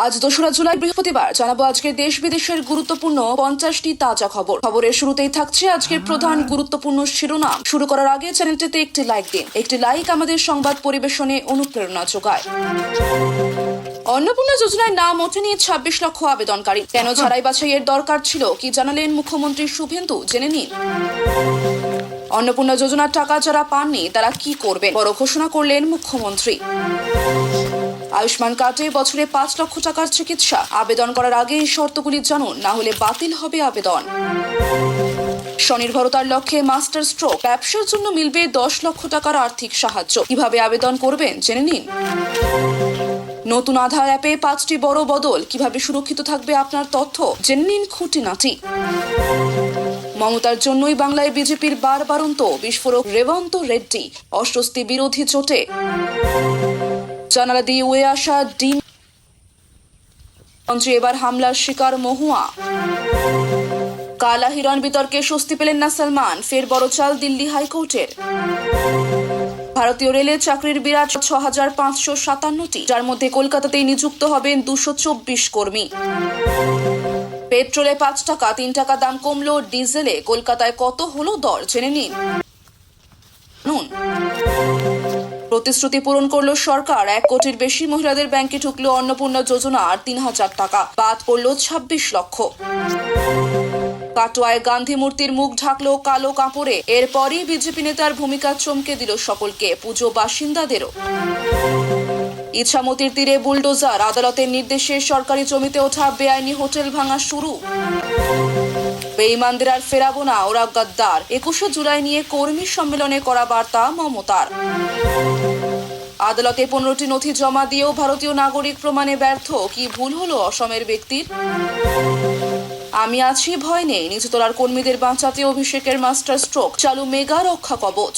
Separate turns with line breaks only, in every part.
আজ ২রা জুলাই বৃহস্পতিবার জানাবো আজকের দেশ বিদেশের গুরুত্বপূর্ণ ৫০টি তাজা খবর। খবরের শুরুতেই থাকছে আজকের প্রধান গুরুত্বপূর্ণ শিরোনাম। শুরু করার আগে চ্যানেলটিতে একটি লাইক দিন। একটি লাইক আমাদের সংবাদ পরিবেশনে অনুপ্রেরণা যোগায়। অন্নপূর্ণা যোজনায় নাম ওঠেনি ২৬ লক্ষ আবেদনকারী। কেন ছাড়াই বাছাইয়ের দরকার ছিল, কি জানালেন মুখ্যমন্ত্রী শুভেন্দু, জেনে নিন। অন্নপূর্ণা যোজনার টাকা যারা পাননি তারা কি করবেন, বড় ঘোষণা করলেন মুখ্যমন্ত্রী। আয়ুষ্মান কার্ডে বছরে ৫ লক্ষ টাকার চিকিৎসা। আবেদন করার আগে এই শর্তগুলি জানুন, না হলে বাতিল হবে আবেদন। স্বনির্ভরতার লক্ষ্যে মাস্টার স্ট্রোক। ব্যবসার জন্য মিলবে ১০ লক্ষ টাকার আর্থিক সাহায্য। কিভাবে আবেদন করবেন জেনে নিন। নতুন আধার অ্যাপে ৫টি বড় বদল। কিভাবে সুরক্ষিত থাকবে আপনার তথ্য, জেনে নিন খুঁটিনাটি। মমতার জন্যই বাংলায় বিজেপির বারবারন্ত। বিস্ফোরক রেবন্ত রেড্ডি। অস্বস্তি বিরোধী চোটে। জানালা দিয়ে উড়ে আসা ডিম মন্ত্রী এবার হামলার শিকার মহুয়া। কালা হিরণ বিতর্কে স্বস্তি পেলেন না সালমান। ফের বড় চাল দিল্লি হাইকোর্টের। ভারতীয় রেলে চাকরির বিরাট ৬,৫৫৭টি, যার মধ্যে কলকাতাতেই নিযুক্ত হবেন ২২৪ কর্মী। পেট্রোলে ৫ টাকা ৩ টাকা দাম কমলো। ডিজেলে কলকাতায় কত হলো দর, জেনে নিন। প্রতিশ্রুতি পূরণ করল সরকার। ১ কোটির বেশি মহিলাদের ব্যাংকে ঢুকলো অন্নপূর্ণা যোজনা। আর ৩,০০০ টাকা বাদ পড়ল ২৬ লক্ষ। কাটোয়ায় গান্ধী মূর্তির মুখ ঢাকলো কালো কাপড়ে। এরপরই বিজেপি নেতার ভূমিকা চমকে দিল সকলকে, পুজো বাসিন্দাদেরও। ইছামতির তীরে বুলডোজার। আদালতের নির্দেশে সরকারি জমিতে ওঠা বেআইনি হোটেল ভাঙা শুরু। বেঈমানদের আর ফেরাবো না, ওরা গাদ্দার। ২১শে জুলাই নিয়ে কর্মী সম্মেলনে করা বার্তা মমতার। আদালতে ১৫টি নথি জমা দিয়েও ভারতীয় নাগরিক প্রমাণে ব্যর্থ। কি ভুল হলো অসমের ব্যক্তির? আমি আছি, ভয় নেই। নিচুতলার কর্মীদের বাঁচাতে অভিষেকের মাস্টার স্ট্রোক। চালু মেগা রক্ষা কবচ।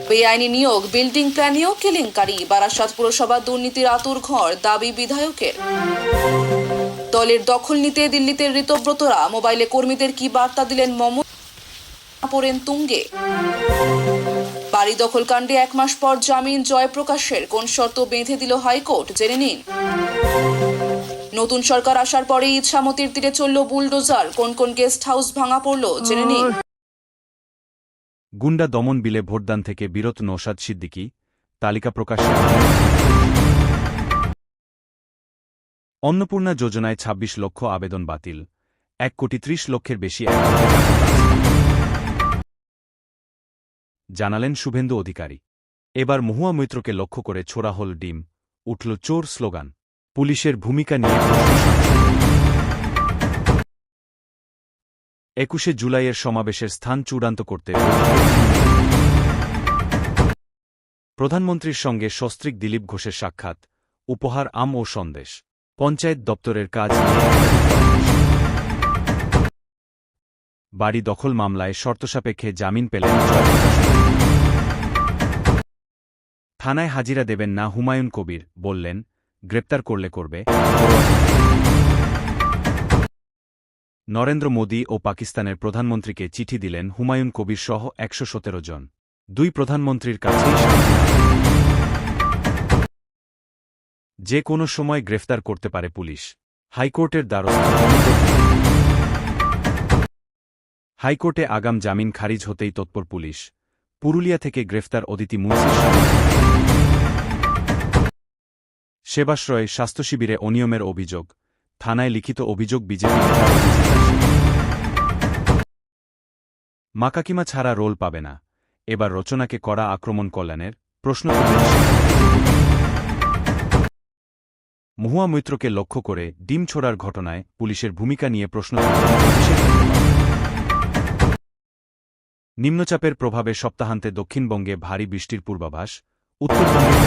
বেআইনি নিয়োগ, বিল্ডিং প্ল্যানেও কেলেঙ্কারি। বারাসাত পুরসভা দুর্নীতির আতুর ঘর, দাবি বিধায়কের। দলের দখল নিতে দিল্লিতে ঋতব্রতরা। মোবাইলে কর্মীদের কি বার্তা দিলেন মমতা, পড়েন তুঙ্গে। বাড়ি দখল কাণ্ডে ১ মাস পর জামিন জয়প্রকাশের। কোন শর্ত বেঁধে দিল হাইকোর্ট, জেনে নিন। নতুন সরকার আসার পরে ইছামতির তীরে চলল বুলডোজার। কোন কোন গেস্ট হাউস ভাঙা পড়ল, জেনে নিন।
গুন্ডা দমন বিলে ভোটদান থেকে বিরত নওশাদ সিদ্দিকী, তালিকা প্রকাশে। অন্নপূর্ণা যোজনায় ২৬ লক্ষ আবেদন বাতিল। ১,৩০,০০,০০০-এর বেশি জানালেন শুভেন্দু অধিকারী। এবার মহুয়া মৈত্রকে লক্ষ্য করে ছোড়া হল ডিম, উঠল চোর স্লোগান। পুলিশের ভূমিকা নিয়ে ২১শে জুলাইয়ের সমাবেশের স্থান চূড়ান্ত করতে প্রধানমন্ত্রীর সঙ্গে সস্ত্রীক দিলীপ ঘোষের সাক্ষাৎ। উপহার আম ও সন্দেশ। পঞ্চায়েত দপ্তরের কাজ নিয়ে বাড়ি দখল মামলায় শর্তসাপেক্ষে জামিন পেলেন জয়প্রকাশ। থানায় হাজিরা দেবেন না হুমায়ুন কবির, বললেন গ্রেপ্তার করলে করবে। নরেন্দ্র মোদী ও পাকিস্তানের প্রধানমন্ত্রীকে চিঠি দিলেন হুমায়ুন কবির সহ ১১৭ জন। দুই প্রধানমন্ত্রীর কাছেই যে কোনো সময় গ্রেফতার করতে পারে পুলিশ। হাইকোর্টের দ্বারস্থ। হাইকোর্টে আগাম জামিন খারিজ হতেই তৎপর পুলিশ। পুরুলিয়া থেকে গ্রেফতার অদিতি মুন্সির সেবাশ্রয় স্বাস্থ্যশিবিরে অনিয়মের অভিযোগ। থানায় লিখিত অভিযোগ বিজেপি নেতা। মাকাকিমা ছাড়া রোল পাবে না। এবার রচনাকে কড়া আক্রমণ কল্যাণের। প্রশ্ন মহুয়া মৈত্রকে লক্ষ্য করে ডিম ছোড়ার ঘটনায় পুলিশের ভূমিকা নিয়ে প্রশ্ন। নিম্নচাপের প্রভাবে সপ্তাহান্তে দক্ষিণবঙ্গে ভারী বৃষ্টির পূর্বাভাস। উত্তরবঙ্গে